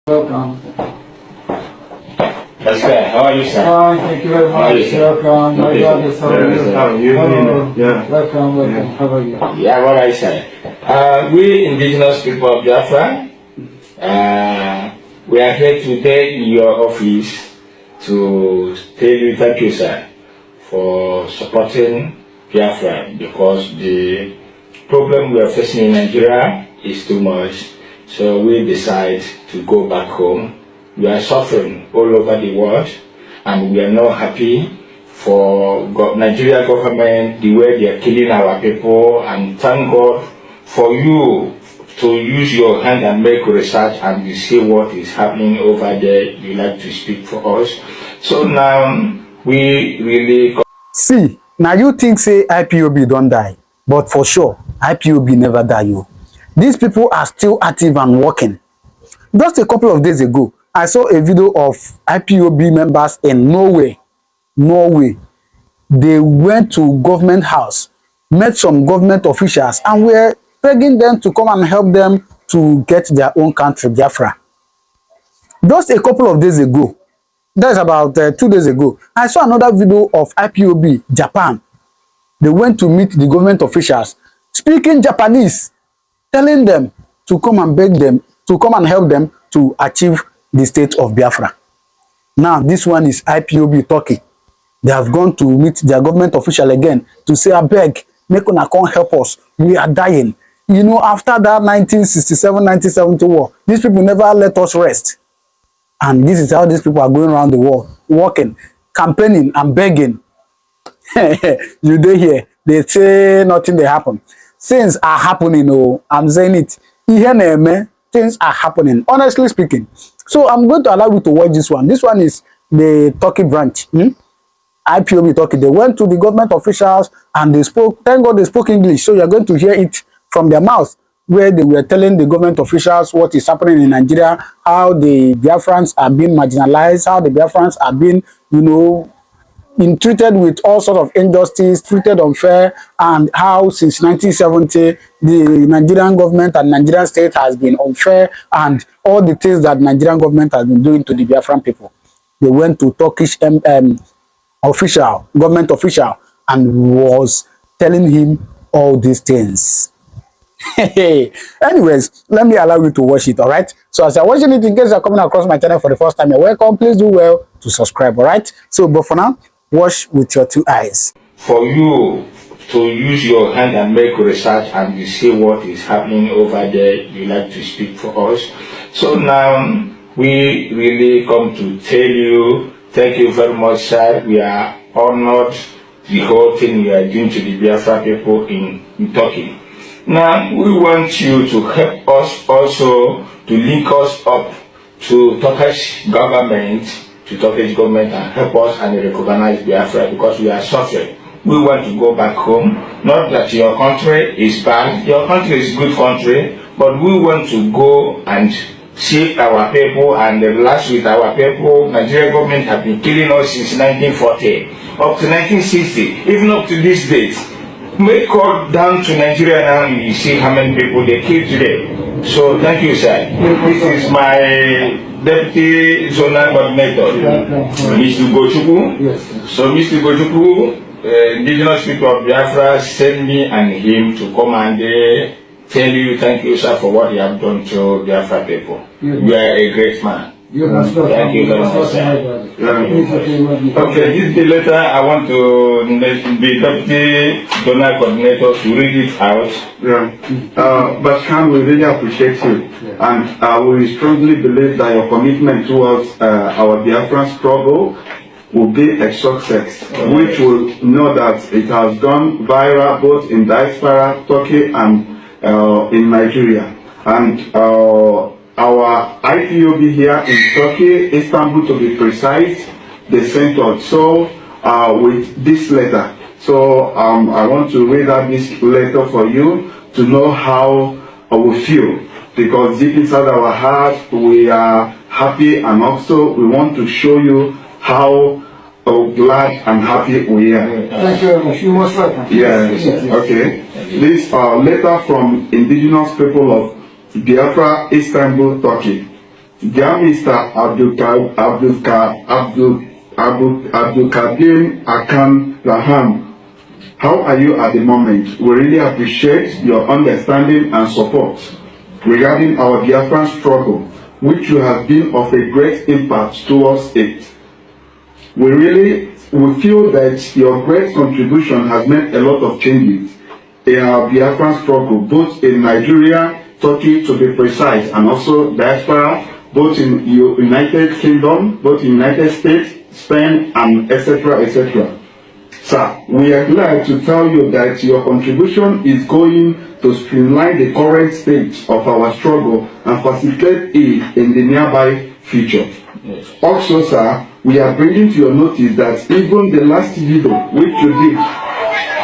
Welcome. That's good. How are you, sir? Fine, thank you very much. Welcome. My God is how are you? Hello. Yeah. Welcome, welcome. Yeah. How are you? Yeah, what I say. We indigenous people of Biafra, we are here today in your office to tell you thank you, sir, for supporting Biafra, because the problem we are facing in Nigeria is too much. So we decide to go back home. We are suffering all over the world, and we are not happy for Nigeria government, the way they are killing our people. And thank God for you to use your hand and make research and you see what is happening over there. You like to speak for us. So now we really see. Now you think say IPOB don't die, but for sure IPOB never die. You. These people are still active and working. Just a couple of days ago, I saw a video of IPOB members in Norway. They went to government house, met some government officials, and were begging them to come and help them to get their own country, Biafra. Just a couple of days ago, that's about 2 days ago, I saw another video of IPOB Japan. They went to meet the government officials, speaking Japanese, telling them to come and beg them to come and help them to achieve the state of Biafra. Now, this one is IPOB Turkey. They have gone to meet their government official again to say, I beg, make una come help us. We are dying. You know, after that 1967-1970 war, these people never let us rest. And this is how these people are going around the world, working, campaigning and begging. You dey here, they say nothing they happen. Things are happening. Oh, I'm saying it. Things are happening, honestly speaking. So I'm going to allow you to watch this one. This one is the Turkey branch. IPOB Turkey. They went to the government officials and they spoke. Thank God they spoke English. So you're going to hear it from their mouth, where they were telling the government officials what is happening in Nigeria, how the Biafrans are being marginalized, how the Biafrans are being, you know, treated with all sorts of injustice, treated unfair, and how since 1970 the Nigerian government and Nigerian state has been unfair, and all the things that Nigerian government has been doing to the Biafran people. They went to Turkish government official, and was telling him all these things. Anyways, let me allow you to watch it, all right? So as you're watching it, in case you're coming across my channel for the first time, you're welcome. Please do well to subscribe, all right? So, but for now, watch with your 2 eyes. for you to use your hand and make research and you see what is happening over there. You like to speak for us. So now we really come to tell you thank you very much, sir. We are honored the whole thing you are doing to the Biafra people in Turkey. Now we want you to help us also to link us up to Turkish government, and help us and recognize Biafra, because we are suffering. We want to go back home. Not that your country is bad. Your country is a good country, but we want to go and see our people and relax with our people. Nigerian government have been killing us since 1940 up to 1960, even up to this date. Make call down to Nigeria now, you see how many people they kill today. So thank you, sir. This is my deputy zonal coordinator, Mr. Gochuku. Yes. So Mr. Gochuku, indigenous people of Biafra send me and him to come and tell you thank you, sir, for what you have done to Biafra people. You are a great man. Thank you very much, sir. Okay, this is the letter. I want to the deputy donor coordinator to read it out. But Khan, we really appreciate you, and we strongly believe that your commitment towards our Biafran struggle will be a success, which will know that it has gone viral both in diaspora, Turkey, and in Nigeria. And our IPOB here in Turkey, Istanbul to be precise, they sent us so with this letter. So I want to read out this letter for you to know how we feel, because deep inside our heart we are happy, and also we want to show you how glad and happy we are. Thank you very much. You most welcome. Yes. Okay. This letter from indigenous people of Biafra, Istanbul, Turkey. Dear Mr. Abdul Kadim Akan Raham, how are you at the moment? We really appreciate your understanding and support regarding our Biafran struggle, which you have been of a great impact towards it. We feel that your great contribution has made a lot of changes in our Biafran struggle, both in Nigeria, Turkey to be precise, and also diaspora, both in United Kingdom, both in United States, Spain, and etc., etc. Sir, we are glad to tell you that your contribution is going to streamline the current state of our struggle and facilitate it in the nearby future. Yes. Also, sir, we are bringing to your notice that even the last video which you did,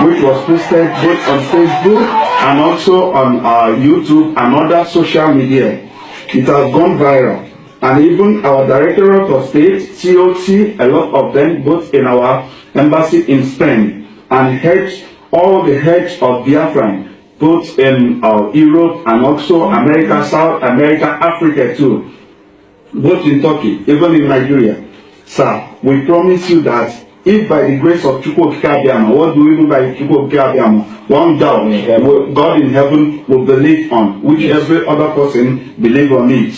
which was posted both on Facebook and also on YouTube and other social media, it has gone viral. And even our Directorate of State, COC, a lot of them, both in our embassy in Spain, and all the heads of Biafran, both in Europe and also America, South America, Africa too, both in Turkey, even in Nigeria. Sir, we promise you that if by the grace of Chukwu Kabiama, what do we mean by Chukwu Kabiama? One doubt, God in heaven will believe on, which every other person believe on it,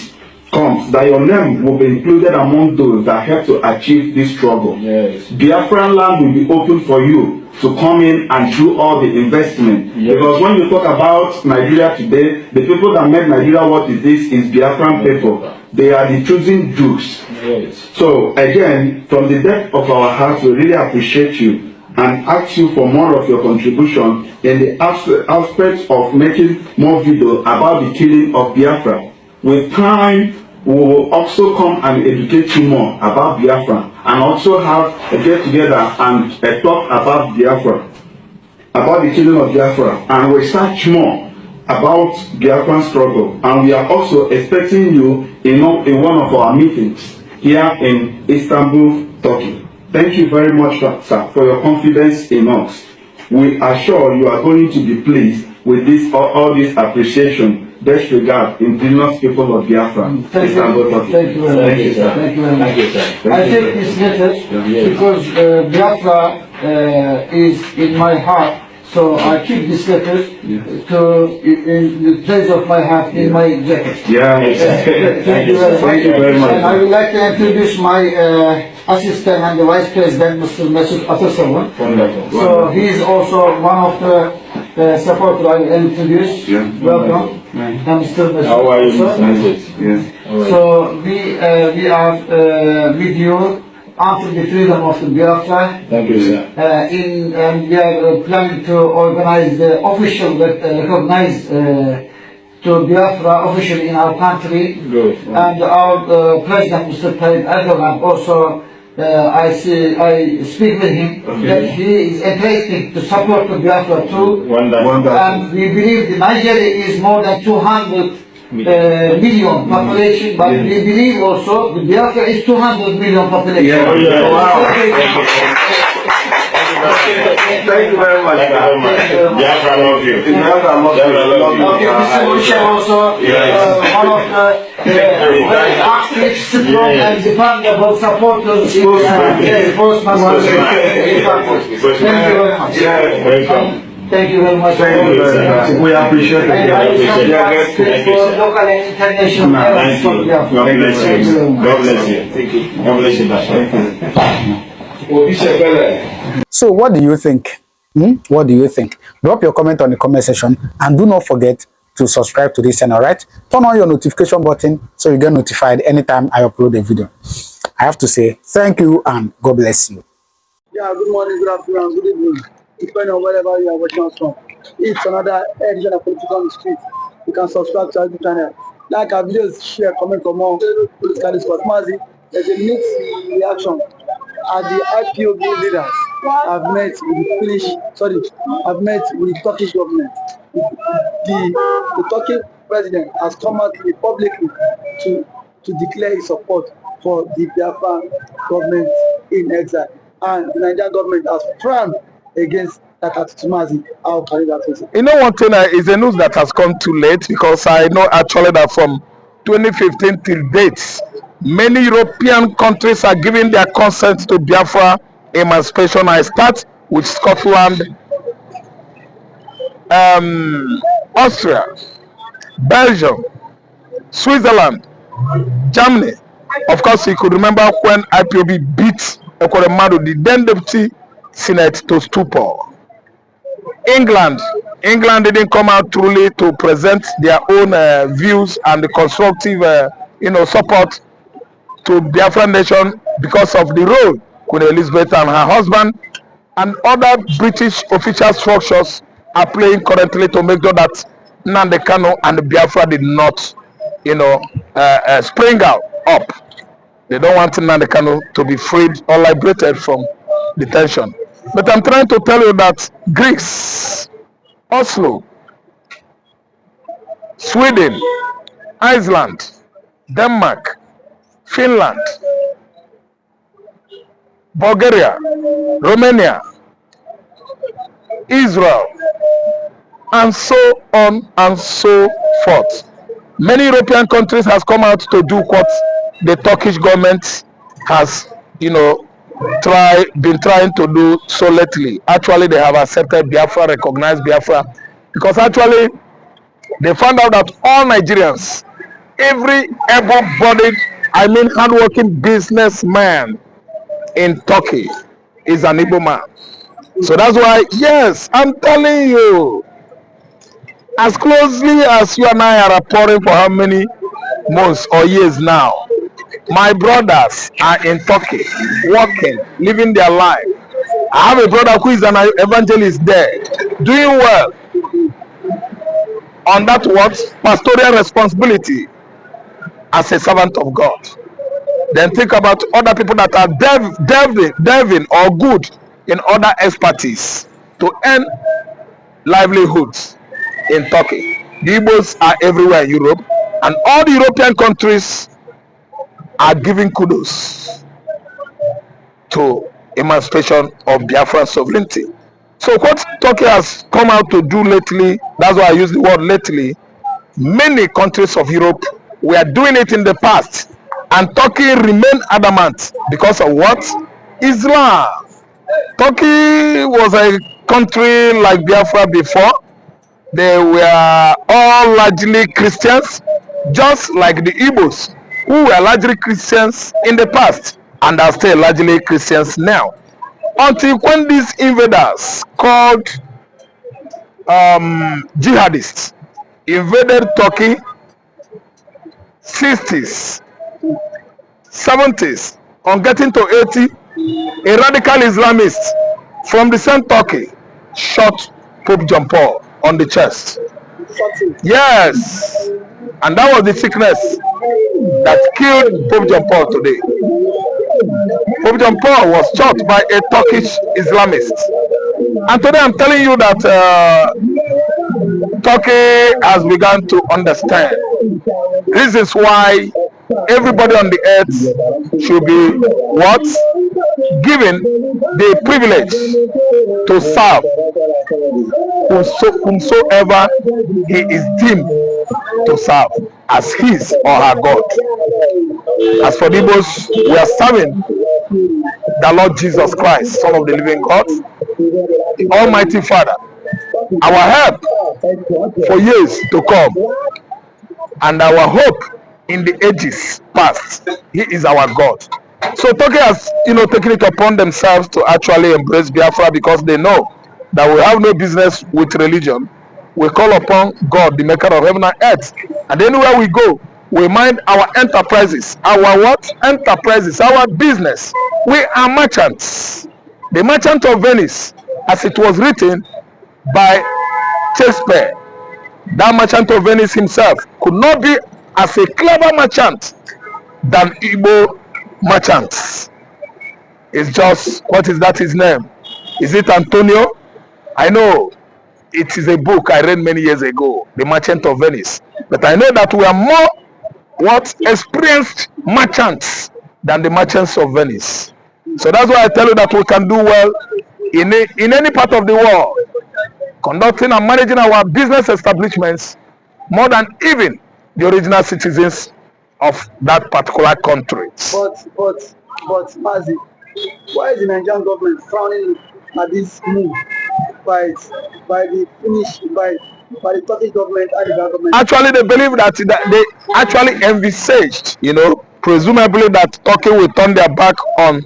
comes, that your name will be included among those that help to achieve this struggle. Yes. Biafran land will be open for you to come in and do all the investment. Yes. Because when you talk about Nigeria today, the people that made Nigeria what it is Biafran people. They are the choosing Jews. Yes. So again, from the depth of our hearts, we really appreciate you and ask you for more of your contribution in the aspect of making more video about the killing of Biafra. With time, we will also come and educate you more about Biafra and also have a get-together and a talk about Biafra, about the killing of Biafra, and research more about Biafran struggle. And we are also expecting you in one of our meetings here in Istanbul, Turkey. Thank you very much, sir, for your confidence in us. We are sure you are going to be pleased with this all this appreciation. Best regard, indigenous people of Biafra. Thank you very much. Thank you very much. I take this letter because Biafra is in my heart, so I keep this letter in the place of my heart in my jacket. Thank you very much. And I would like to introduce my assistant and the vice president, Mr. Mesut Atasavan. Wonderful. So he is also one of the supporters I introduce. Welcome. Mr. Mesut. How are you, Mr. So we are with you until the freedom of the Biafra. Thank you, sir. And we are planning to organize the official, recognize to Biafra officially in our country. Good. And our President, Mr. Tayyip Erdogan, also I speak with him that he is interested to support the Biafra too. Wonderful. And we believe that Nigeria is more than 200 million population, but we believe also the Biafra is 200 million population. Thank you very much. Biafra love you. Mr. Moshe also one of the very active, strong and dependable supporters in the post-Muslim. Thank you very much. Welcome. Thank you very much. We appreciate it. And for local and international. Thank you. God bless you. God bless you. Thank you. God bless you. So what do you think? What do you think? Drop your comment on the comment section and do not forget to subscribe to this channel, right? Turn on your notification button so you get notified anytime I upload a video. I have to say thank you and God bless you. Yeah, good morning, good afternoon, good evening. Depending on wherever you are watching us from. It's another edition of Political on the Street. You can subscribe to our YouTube channel. Like our videos, share, comment for more political discourse. Mazi, there's a mixed reaction as the IPOB leaders have met with the Turkish government. The Turkish president has come out publicly to declare his support for the Biafran government in exile. And the Nigerian government has frowned against that attitude. How can you that? You know, one thing is a news that has come too late, because I know actually that from 2015 till date, many European countries are giving their consent to Biafra emancipation. I start with Scotland, Austria, Belgium, Switzerland, Germany. Of course, you could remember when IPOB beat Ekweremadu, the then deputy Senate, to stupor. England didn't come out truly to present their own views and the constructive, support to Biafra nation because of the role Queen Elizabeth and her husband and other British official structures are playing currently to make sure that Nnamdi Kanu and Biafra did not, spring out up. They don't want Nnamdi Kanu to be freed or liberated from detention. But I'm trying to tell you that Greece, Oslo, Sweden, Iceland, Denmark, Finland, Bulgaria, Romania, Israel, and so on and so forth. Many European countries has come out to do what the Turkish government has, been trying to do so lately. Actually, they have accepted Biafra, recognized Biafra, because actually they found out that all Nigerians, every able-bodied, hardworking businessman in Turkey is an Igbo man. So that's why, yes, I'm telling you, as closely as you and I are reporting for how many months or years now, my brothers are in Turkey, working, living their life. I have a brother who is an evangelist there, doing well on that pastoral responsibility as a servant of God. Then think about other people that are delving or good in other expertise to earn livelihoods in Turkey. The Igbos are everywhere in Europe, and all the European countries are giving kudos to emancipation of Biafran sovereignty. So what Turkey has come out to do lately, that's why I use the word lately, many countries of Europe were doing it in the past, and Turkey remained adamant because of what? Islam. Turkey was a country like Biafra before. They were all largely Christians, just like the Igbos, who were largely Christians in the past and are still largely Christians now. Until when these invaders called jihadists invaded Turkey, 60s, 70s, on getting to 80, a radical Islamist from the same Turkey shot Pope John Paul on the chest. Yes, and that was the sickness that killed Pope John Paul today. Pope John Paul was shot by a Turkish Islamist. And today I'm telling you that Turkey has begun to understand reasons why everybody on the earth should be what? Given the privilege to serve whomsoever he is deemed to serve as his or her God. As for the Igbos, we are serving the Lord Jesus Christ, Son of the living God, the Almighty Father, our help for years to come, and our hope in the ages past. He is our God. So Turkey has, taken it upon themselves to actually embrace Biafra because they know that we have no business with religion. We call upon God, the maker of heaven and earth. And anywhere we go, we mind our enterprises. Our what? Enterprises, our business. We are merchants. The merchant of Venice, as it was written by Shakespeare, that merchant of Venice himself could not be as a clever merchant than Igbo merchants. It's just, what is that his name? Is it Antonio? I know it is a book I read many years ago, The Merchant of Venice. But I know that we are more experienced merchants than the merchants of Venice. So that's why I tell you that we can do well in any part of the world, conducting and managing our business establishments more than even the original citizens of that particular country. But Mazi, why is the Nigerian government frowning at this move by the by the Turkish government and the government? Actually, they believe that they actually envisaged, presumably that Turkey will turn their back on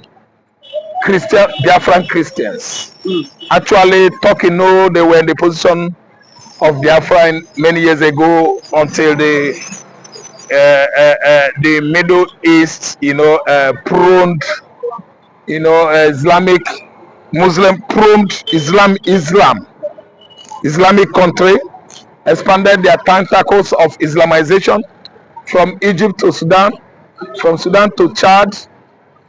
Biafran Christians. Actually, Turkey know they were in the position of Biafra many years ago until the Middle East, pruned, Islamic, Muslim pruned Islamic country, expanded their tentacles of Islamization from Egypt to Sudan, from Sudan to Chad,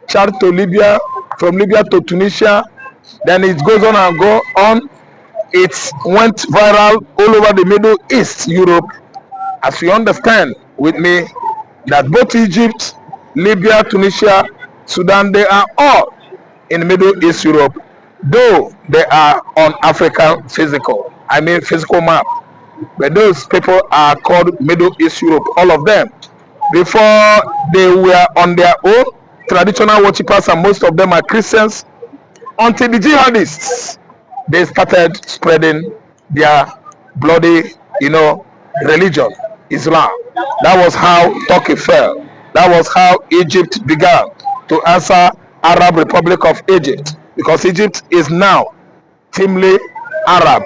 Chad to Libya, from Libya to Tunisia. Then it goes on and go on. It went viral all over the Middle East, Europe. As you understand with me, that both Egypt, Libya, Tunisia, Sudan, they are all in the Middle East, Europe, though they are on African physical map. But those people are called Middle East Europe, all of them. Before they were on their own, traditional worshippers, and most of them are Christians, until the jihadists, they started spreading their bloody, religion, Islam. That was how Turkey fell. That was how Egypt began to answer Arab Republic of Egypt, because Egypt is now teamly Arab.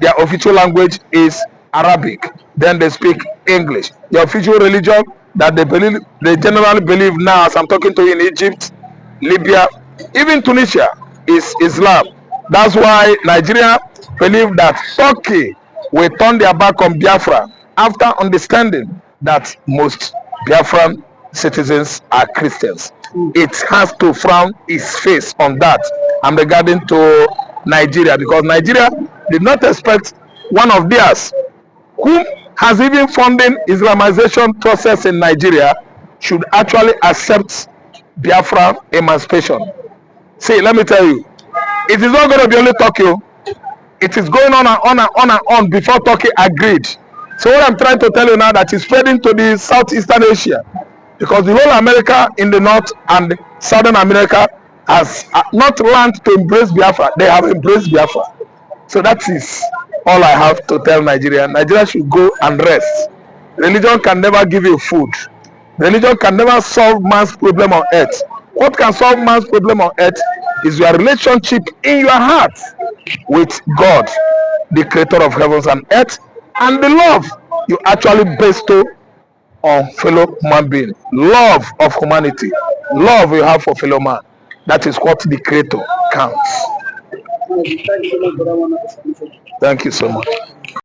Their official language is Arabic. Then they speak English. The official religion that they generally believe now, as I'm talking to you, in Egypt, Libya, even Tunisia, is Islam. That's why Nigeria believe that Turkey will turn their back on Biafra after understanding that most Biafran citizens are Christians. It has to frown its face on that. I'm regarding to Nigeria, because Nigeria did not expect one of theirs, who has even funding Islamization process in Nigeria, should actually accept Biafra emancipation. See, let me tell you, it is not going to be only Turkey. It is going on and on and on and on before Turkey agreed. So what I'm trying to tell you now, that is spreading to the Southeastern Asia, because the whole America in the north and Southern America has not learned to embrace Biafra. They have embraced Biafra. So that is all I have to tell Nigeria. Nigeria should go and rest. Religion can never give you food. Religion can never solve man's problem on earth. What can solve man's problem on earth is your relationship in your heart with God, the creator of heavens and earth, and the love you actually bestow on fellow human being. Love of humanity. Love you have for fellow man. That is what the creator counts. Thank you so much for that one. Thank you so much.